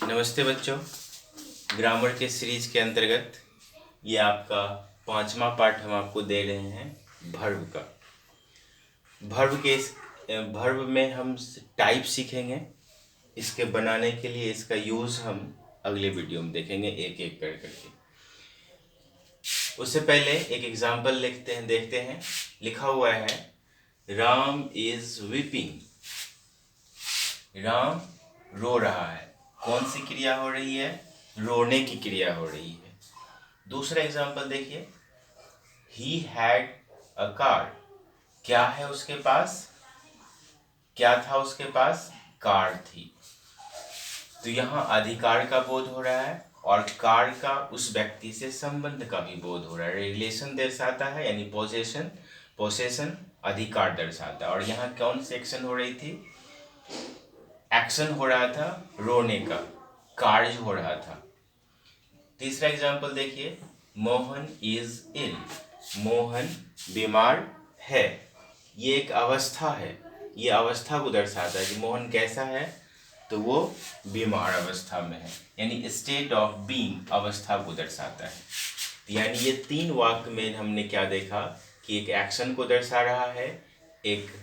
नमस्ते बच्चों। ग्रामर के सीरीज के अंतर्गत ये आपका 5वां पार्ट हम आपको दे रहे हैं वर्ब का। वर्ब में हम टाइप सीखेंगे। इसके बनाने के लिए इसका यूज़ हम अगले वीडियो में देखेंगे एक एक करके। उससे पहले एक एग्जाम्पल देखते हैं। लिखा हुआ है राम इज वीपिंग। राम रो रहा है। कौन सी क्रिया हो रही है? रोने की क्रिया हो रही है। दूसरा एग्जाम्पल देखिए, ही हैड अ कार। क्या है उसके पास? क्या था उसके पास? कार थी। तो यहाँ अधिकार का बोध हो रहा है और कार का उस व्यक्ति से संबंध का भी बोध हो रहा है। रिलेशन दर्शाता है, यानी पोसेशन अधिकार दर्शाता है। और यहाँ कौन सी एक्शन हो रही थी? एक्शन हो रहा था रोने का, कार्य हो रहा था। तीसरा एग्जाम्पल देखिए, मोहन इज इल। मोहन बीमार है। ये एक अवस्था है, ये अवस्था को दर्शाता है कि मोहन कैसा है, तो वो बीमार अवस्था में है, यानी स्टेट ऑफ बीइंग अवस्था को दर्शाता है। यानी ये 3 वाक्य में हमने क्या देखा कि एक एक्शन को दर्शा रहा है, एक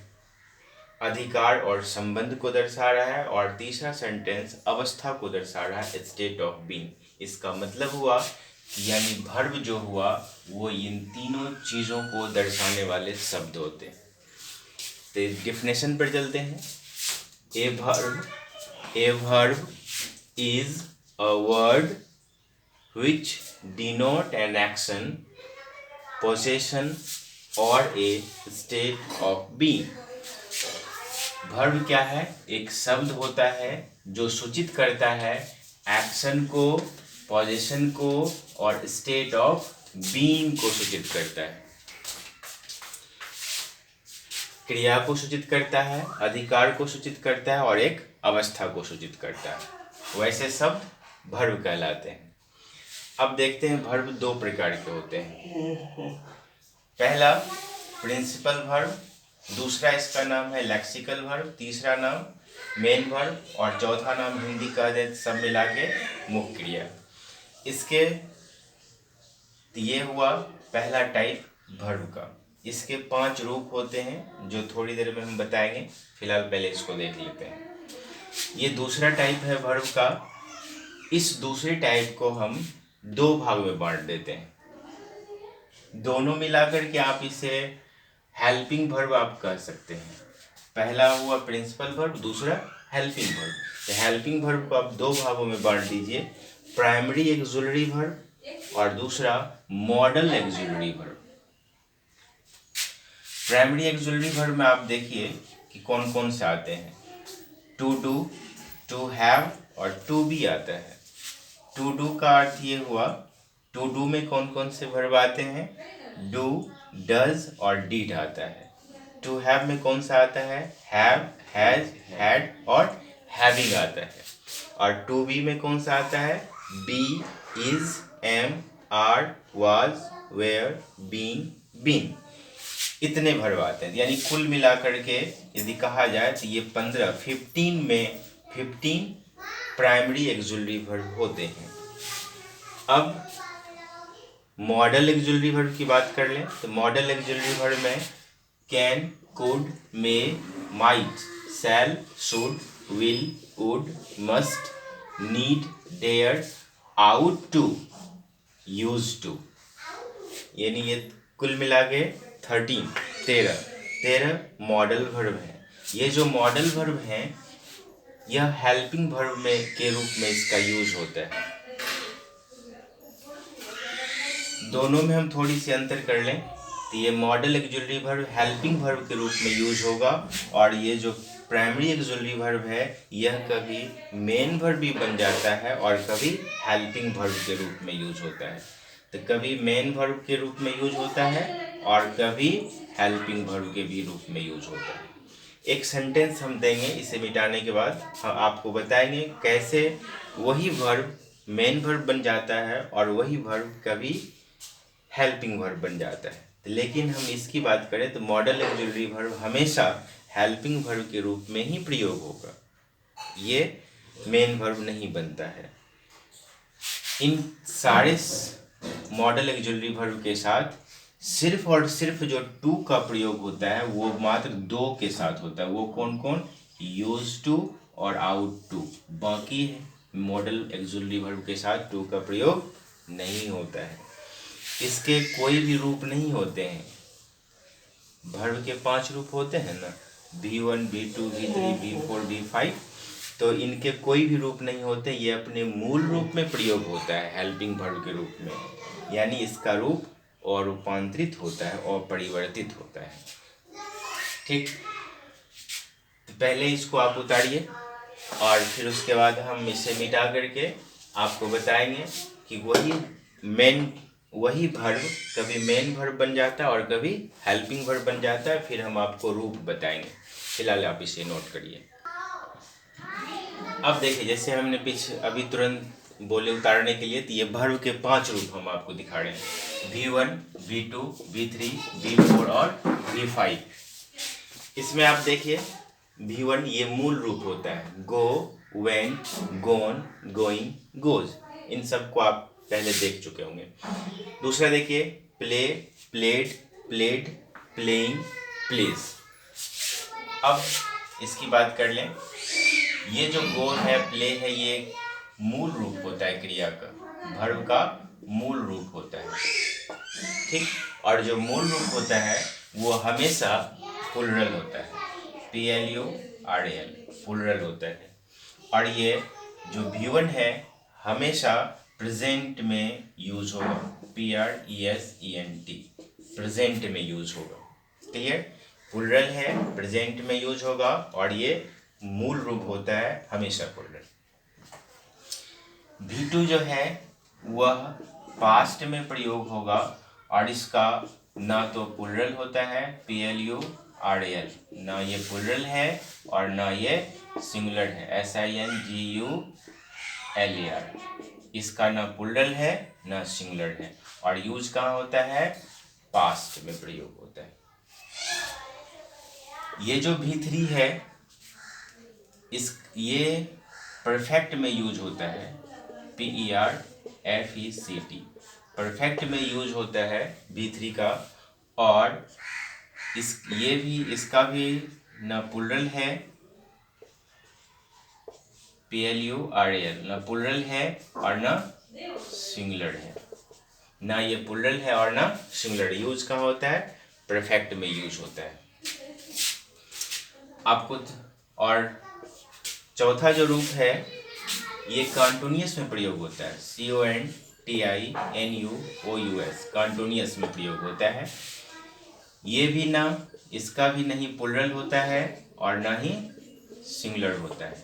अधिकार और संबंध को दर्शा रहा है, और तीसरा सेंटेंस अवस्था को दर्शा रहा है, स्टेट ऑफ बीइंग। इसका मतलब हुआ कि यानी वर्ब जो हुआ वो इन तीनों चीज़ों को दर्शाने वाले शब्द होते हैं। तो डेफिनेशन पर चलते हैं। A verb is a word which denote an action, possession or a state of being। Verb क्या है? एक शब्द होता है जो सूचित करता है एक्शन को, पोजीशन को और स्टेट ऑफ बीइंग को सूचित करता है। क्रिया को सूचित करता है, अधिकार को सूचित करता है और एक अवस्था को सूचित करता है। वैसे शब्द वर्ब कहलाते हैं। अब देखते हैं वर्ब 2 प्रकार के होते हैं। पहला प्रिंसिपल वर्ब, दूसरा इसका नाम है लेक्सिकल वर्ब, तीसरा नाम मेन वर्ब और चौथा नाम हिंदी कह दे सब मिला के मुख्य क्रिया। इसके ये हुआ पहला टाइप वर्ब का। इसके 5 रूप होते हैं जो थोड़ी देर में हम बताएंगे। फिलहाल पहले इसको देख लेते हैं। ये दूसरा टाइप है वर्ब का। इस दूसरे टाइप को हम 2 भाग में बांट देते हैं। दोनों मिलाकर के आप इसे हेल्पिंग वर्ब आप कह सकते हैं। पहला हुआ प्रिंसिपल वर्ब, दूसरा हेल्पिंग वर्ब। तो हेल्पिंग वर्ब को आप 2 भागों में बांट दीजिए, प्राइमरी एक्सिलरी वर्ब और दूसरा model auxiliary verb. Primary axillary verb में आप देखिए कि कौन कौन से आते हैं। टू डू, टू हैव और टू बी आता है। टू डू का अर्थ ये हुआ, टू डू में कौन कौन से वर्ब आते हैं? डू, डज और डिड आता है। टू हैव में कौन सा आता है? हैव, हैज, हैड और हैविंग आता है। और टू बी में कौन सा आता है? Be, is, am, are, was, were, being, been. इतने वर्ब आते हैं। यानी कुल मिलाकर के यदि कहा जाए तो ये 15 प्राइमरी एक्सिलरी वर्ब होते हैं। अब मॉडल एक्सिलरी वर्ब की बात कर लें तो मॉडल एक्सिलरी वर्ब में can, could, may, might, shall, should, will, would, must, need, dare, ought, use to, यानी ये कुल मिला के 13 मॉडल वर्ब हैं। ये जो मॉडल वर्ब हैं यह हेल्पिंग वर्ब में के रूप में इसका यूज होता है। दोनों में हम थोड़ी सी अंतर कर लें तो ये model auxiliary verb helping verb के रूप में यूज होगा, और ये जो प्राइमरी एक्सिलरी वर्ब है यह कभी मेन वर्ब भी बन जाता है और कभी हेल्पिंग वर्ब के रूप में यूज होता है। तो कभी मेन वर्ब के रूप में यूज होता है और कभी हेल्पिंग वर्ब के भी रूप में यूज होता है। एक सेंटेंस हम देंगे, इसे मिटाने के बाद हम आपको बताएंगे कैसे वही वर्ब मेन वर्ब बन जाता है और वही वर्ब कभी हेल्पिंग वर्ब बन जाता है। लेकिन हम इसकी बात करें तो मॉडल एक्सिलरी वर्ब हमेशा हेल्पिंग वर्ब के रूप में ही प्रयोग होगा। ये मेन वर्ब नहीं बनता है। इन सारे मॉडल ऑक्सिलरी वर्ब के साथ सिर्फ और सिर्फ जो टू का प्रयोग होता है वो मात्र दो के साथ होता है। वो कौन कौन? यूज टू और आउट टू। बाकी मॉडल ऑक्सिलरी वर्ब के साथ टू का प्रयोग नहीं होता है। इसके कोई भी रूप नहीं होते हैं। वर्ब के 5 रूप होते हैं ना, V1 V2 V3 V4 V5, तो इनके कोई भी रूप नहीं होते। ये अपने मूल रूप में प्रयोग होता है हेल्पिंग वर्ब के रूप में, यानी इसका रूप और रूपांतरित होता है और परिवर्तित होता है। ठीक, तो पहले इसको आप उतारिए और फिर उसके बाद हम इसे मिटा करके आपको बताएंगे कि वही वर्ब कभी मेन वर्ब बन जाता है और कभी हेल्पिंग वर्ब बन जाता है। फिर हम आपको रूप बताएंगे। फिलहाल आप इसे नोट करिए। अब देखिए, जैसे हमने पीछे अभी तुरंत बोले उतारने के लिए, तो ये वर्ब के 5 रूप हम आपको दिखा रहे हैं, V1 V2 V3 V4 और V5। इसमें आप देखिए, V1 ये मूल रूप होता है, go, went, gone, going, goes. इन सब को आप पहले देख चुके होंगे। दूसरा देखिए, play, played, played, playing, plays. अब इसकी बात कर लें। ये जो गो है, प्ले है, ये मूल रूप होता है क्रिया का, वर्ब का मूल रूप होता है। ठीक, और जो मूल रूप होता है वो हमेशा प्लुरल होता है, PLURAL, प्लुरल होता है। और ये जो V1 है हमेशा प्रेजेंट में यूज होगा, PRESENT, प्रेजेंट में यूज होगा। क्लियर? प्लुरल है, प्रेजेंट में यूज होगा और ये मूल रूप होता है हमेशा प्लुरल। V2 जो है वह पास्ट में प्रयोग होगा और इसका ना तो प्लुरल होता है, PLURAL, ना ये प्लुरल है और ना ये सिंगुलर है, SINGULAR। इसका ना प्लुरल है ना सिंगुलर है और यूज कहाँ होता है? पास्ट में प्रयोग होता है। ये जो V3 है ये परफेक्ट में यूज होता है, PERFECT, परफेक्ट में यूज होता है V3 का। और इसका भी ना प्लुरल है, PLURAL, ना प्लुरल है और ना सिंगुलर है, ना ये प्लुरल है और ना सिंगुलर। यूज कहाँ होता है? परफेक्ट में यूज होता है आपको। और चौथा जो रूप है ये कॉन्टिन्यूअस में प्रयोग होता है, CONTINUOUS, कॉन्टिन्यूअस में प्रयोग होता है। ये भी ना, इसका भी नहीं प्लुरल होता है और ना ही सिंगुलर होता है।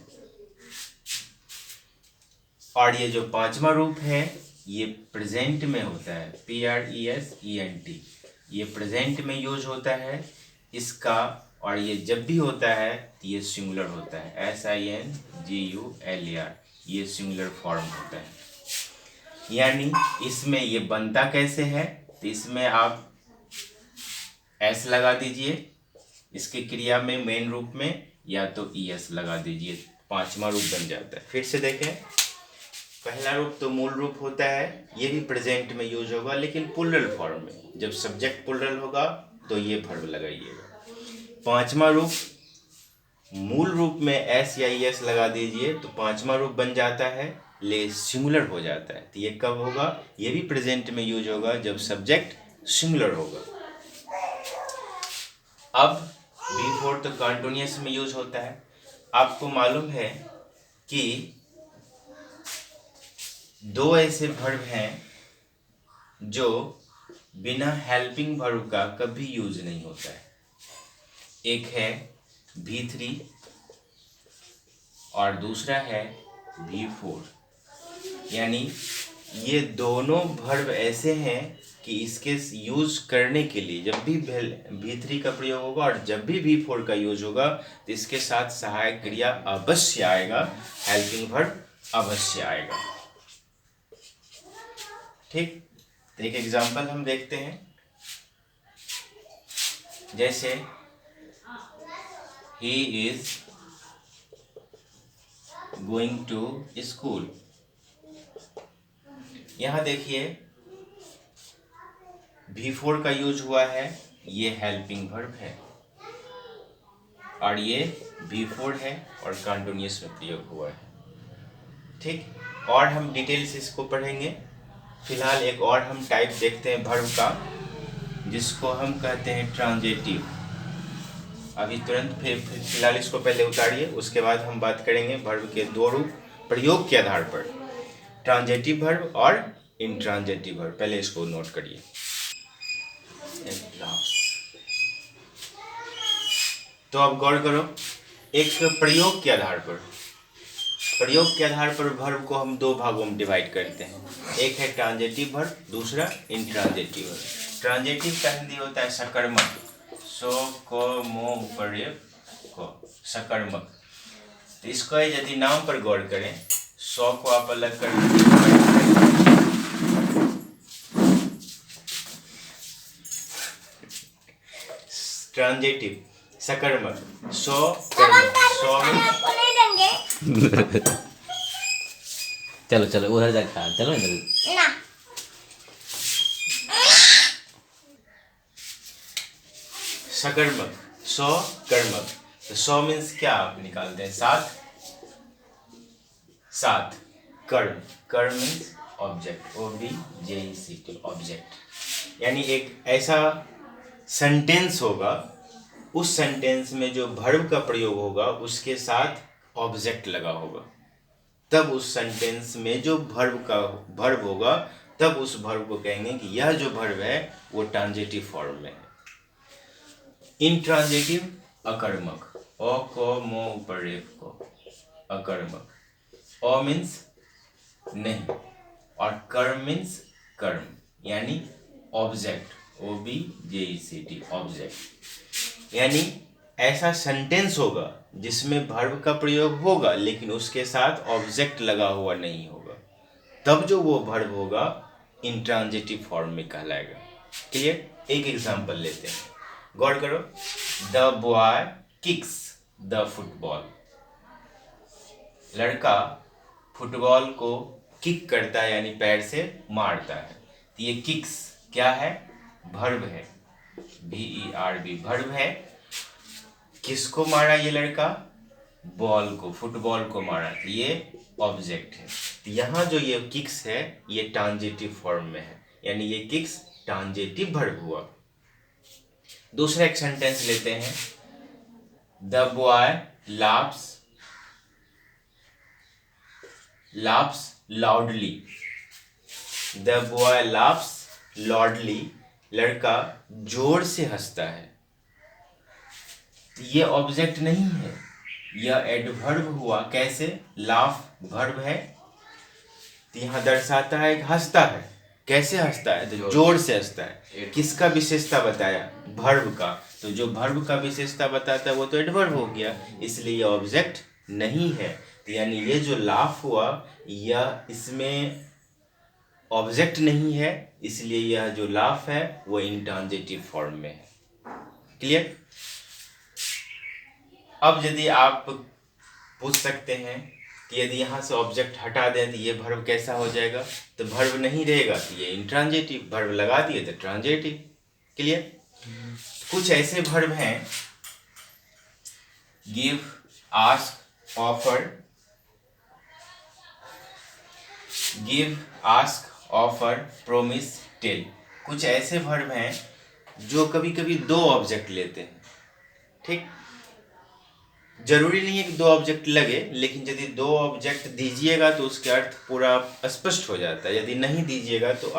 और ये जो 5वां रूप है ये प्रेजेंट में होता है, PRESENT, ये प्रेजेंट में यूज होता है इसका। और ये जब भी होता है तो ये सिंगुलर होता है, SINGULAR, ये सिंगुलर फॉर्म होता है। यानी इसमें ये बनता कैसे है? तो इसमें आप S लगा दीजिए इसके क्रिया में, मेन रूप में, या तो ES लगा दीजिए, 5वां रूप बन जाता है। फिर से देखें, पहला रूप तो मूल रूप होता है, ये भी प्रेजेंट में यूज होगा लेकिन प्लुरल फॉर्म में। जब सब्जेक्ट प्लुरल होगा तो ये वर्ब लगाइएगा। 5वां रूप मूल रूप में S या ES लगा दीजिए तो 5वां रूप बन जाता है, ले सिंगुलर हो जाता है। तो ये कब होगा? ये भी प्रेजेंट में यूज होगा जब सब्जेक्ट सिंगुलर होगा। अब V4 तो कॉन्टिन्यूअस में यूज होता है। आपको मालूम है कि 2 ऐसे वर्ब हैं जो बिना हेल्पिंग वर्ब का कभी यूज नहीं होता है। एक है V3 और दूसरा है V4। यानी ये दोनों वर्ब ऐसे हैं कि इसके यूज करने के लिए जब भी V3 का प्रयोग होगा और जब भी V4 का यूज होगा तो इसके साथ सहायक क्रिया अवश्य आएगा, हेल्पिंग वर्ब अवश्य आएगा। ठीक, तो एक एग्जांपल हम देखते हैं। जैसे he is going to school. यहां देखिए V4 का यूज हुआ है, ये हेल्पिंग वर्ब है और ये V4 है और कंटिन्यूअस में प्रयोग हुआ है। ठीक, और हम डिटेल्स इसको पढ़ेंगे। फिलहाल एक और हम टाइप देखते हैं वर्ब का, जिसको हम कहते हैं ट्रांजेटिव। अभी तुरंत फिलहाल इसको पहले उतारिए, उसके बाद हम बात करेंगे वर्ब के दो रूप प्रयोग के आधार पर, ट्रांजेटिव वर्ब और इंट्रांजेटिव वर्ब। पहले इसको नोट करिए। तो अब गौर करो, एक प्रयोग के आधार पर वर्ब को हम दो भागों में डिवाइड करते हैं। एक है ट्रांजेटिव वर्ब, दूसरा इंट्रांजेटिव वर्ब। ट्रांजेटिव का हिंदी होता है सकर्मक, सो को मो ऊपर को सकर्मक। तो इसको यदि नाम पर गौर करें, सौ को आप अलग कर ट्रांजेटिव सकर्मक, सौ चलो चलो उधर जाकर चलो इधर ना। सकर्मक, सौ कर्मक। तो सौ मीन्स क्या आप निकालते हैं? सात। कर्म मीन्स ऑब्जेक्ट, OBJECT ऑब्जेक्ट। यानी एक ऐसा सेंटेंस होगा, उस सेंटेंस में जो वर्ब का प्रयोग होगा उसके साथ ऑब्जेक्ट लगा होगा, तब उस सेंटेंस में जो वर्ब होगा तब उस वर्ब को कहेंगे कि यह जो वर्ब है वो ट्रांजेटिव फॉर्म में है। इंट्रांजेटिव अकर्मक, अ को मो ऊपर रेफ को अकर्मक। अ मीन्स नहीं और कर्म मीन्स कर्म, यानी ऑब्जेक्ट, OBJECT ऑब्जेक्ट। यानी ऐसा सेंटेंस होगा जिसमें वर्ब का प्रयोग होगा लेकिन उसके साथ ऑब्जेक्ट लगा हुआ नहीं होगा, तब जो वो वर्ब होगा इंट्रांजेटिव फॉर्म में कहलाएगा। क्लियर? एक एग्जांपल लेते हैं, गौर करो। The boy kicks the football. लड़का फुटबॉल को किक करता है, यानी पैर से मारता है। तो ये किक्स क्या है? वर्ब है, VERB वर्ब है। किसको मारा ये लड़का? बॉल को, फुटबॉल को मारा। तो ये ऑब्जेक्ट है। तो यहाँ जो ये किक्स है ये ट्रांजेटिव फॉर्म में है, यानी ये किक्स ट्रांजेटिव वर्ब हुआ। दूसरा एक सेंटेंस लेते हैं। The boy laughs loudly. The boy laughs loudly, लड़का जोर से हंसता है। तो ये ऑब्जेक्ट नहीं है, यह एडवर्ब हुआ। कैसे? लाफ वर्ब है, तो यहाँ दर्शाता है कि हंसता है। कैसे हंसता है? तो जोर से हंसता है। किसका विशेषता बताया? वर्ब का। तो जो वर्ब का विशेषता बताता है वो तो एडवर्ब हो गया, इसलिए यह ऑब्जेक्ट नहीं है। तो यानी ये जो लाफ हुआ यह इसमें ऑब्जेक्ट नहीं है, इसलिए यह जो लाफ है वो इंट्रांजेटिव फॉर्म में है। क्लियर? अब यदि आप पूछ सकते हैं कि यदि यहाँ से ऑब्जेक्ट हटा दें तो ये वर्ब कैसा हो जाएगा? तो वर्ब नहीं रहेगा तो ये इंट्रांजेटिव, वर्ब लगा दिए तो ट्रांजेटिव। क्लियर? कुछ ऐसे वर्ब हैं, give, ask, offer. Give, ask, offer, promise, tell. कुछ ऐसे वर्ब हैं जो कभी कभी दो ऑब्जेक्ट लेते हैं। ठीक, जरूरी नहीं है कि दो ऑब्जेक्ट लगे, लेकिन यदि दो ऑब्जेक्ट दीजिएगा तो उसके अर्थ पूरा स्पष्ट हो जाता है। यदि नहीं दीजिएगा तो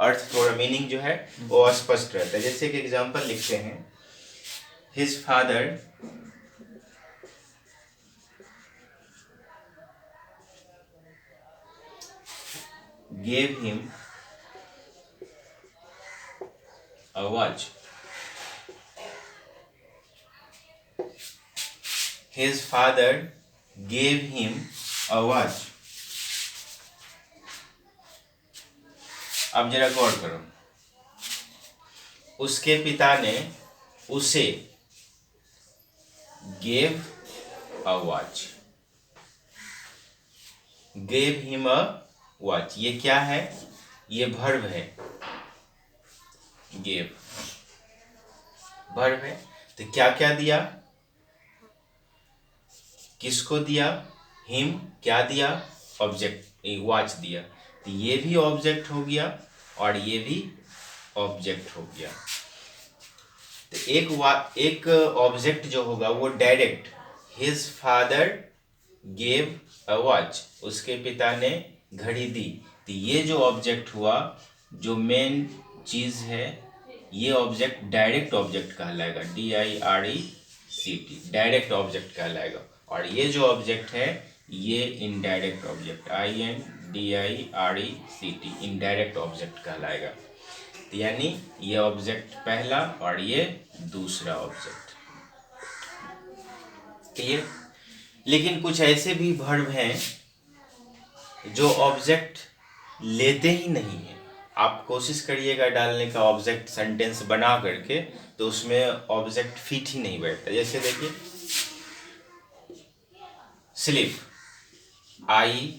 अर्थ थोड़ा मीनिंग जो है वो अस्पष्ट रहता है। जैसे कि एग्जांपल लिखते हैं, his father gave him a watch. His father gave him a watch. अब जरा गौर करो, उसके पिता ने उसे gave a watch, gave him a watch, ये क्या है? ये वर्ब है, गेव वर्ब है। तो क्या क्या दिया, किसको दिया? हिम, क्या दिया? ऑब्जेक्ट, वॉच दिया। तो ये भी ऑब्जेक्ट हो गया और ये भी ऑब्जेक्ट हो गया। तो एक ऑब्जेक्ट जो होगा वो direct, his father gave a watch, उसके पिता ने घड़ी दी। तो ये जो ऑब्जेक्ट हुआ, जो मेन चीज है, ये ऑब्जेक्ट डायरेक्ट ऑब्जेक्ट कहलाएगा, DIRECT, डायरेक्ट ऑब्जेक्ट कहलाएगा। और ये जो ऑब्जेक्ट है ये indirect object, INDIRECT, indirect object कहलाएगा। तो यानी ये ऑब्जेक्ट पहला और ये दूसरा ऑब्जेक्ट। क्लियर? लेकिन कुछ ऐसे भी वर्ब हैं जो ऑब्जेक्ट लेते ही नहीं है। आप कोशिश करिएगा डालने का ऑब्जेक्ट सेंटेंस बना करके, तो उसमें ऑब्जेक्ट फिट ही नहीं बैठता। जैसे देखिए, sleep, I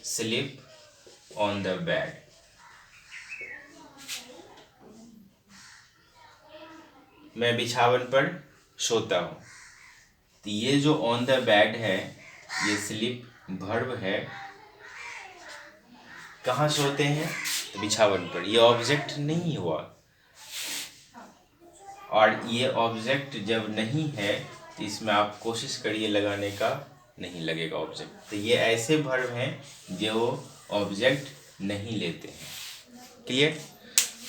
sleep on the bed, मैं बिछावन पर सोता हूँ। तो ये जो ऑन द बेड है, ये स्लीप वर्ब है। कहाँ सोते हैं? तो बिछावन पर। ये ऑब्जेक्ट नहीं हुआ, और ये ऑब्जेक्ट जब नहीं है तो इसमें आप कोशिश करिए लगाने का, नहीं लगेगा ऑब्जेक्ट। तो ये ऐसे वर्ब हैं जो ऑब्जेक्ट नहीं लेते हैं। क्लियर?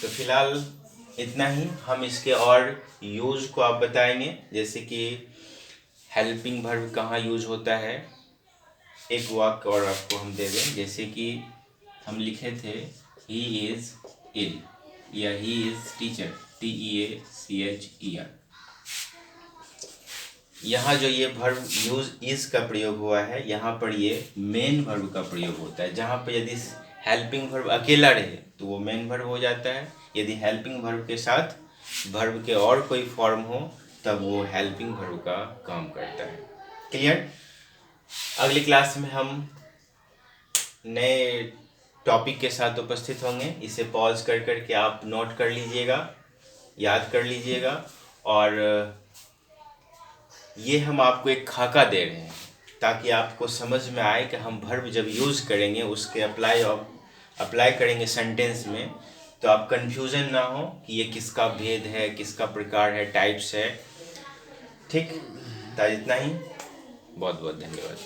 तो फिलहाल इतना ही। हम इसके और यूज को आप बताएंगे, जैसे कि हेल्पिंग वर्ब कहाँ यूज होता है। एक वाक्य और आपको हम दे दें, जैसे कि हम लिखे थे ही इज इल या ही इज टीचर, TEACHER। यहाँ जो ये वर्ब यूज इज का प्रयोग हुआ है, यहाँ पर ये मेन वर्ब का प्रयोग होता है। जहाँ पर यदि हेल्पिंग वर्ब अकेला रहे तो वो मेन वर्ब हो जाता है। यदि हेल्पिंग वर्ब के साथ वर्ब के और कोई फॉर्म हो तब वो हेल्पिंग वर्ब का काम करता है। क्लियर? अगली क्लास में हम नए टॉपिक के साथ उपस्थित होंगे। इसे पॉज कर करके आप नोट कर लीजिएगा, याद कर लीजिएगा। और ये हम आपको एक खाका दे रहे हैं ताकि आपको समझ में आए कि हम वर्ब जब यूज़ करेंगे, उसके अप्लाई करेंगे सेंटेंस में, तो आप कंफ्यूजन ना हो कि ये किसका भेद है, किसका प्रकार है, टाइप्स है। ठीक? तो इतना ही। बहुत बहुत धन्यवाद।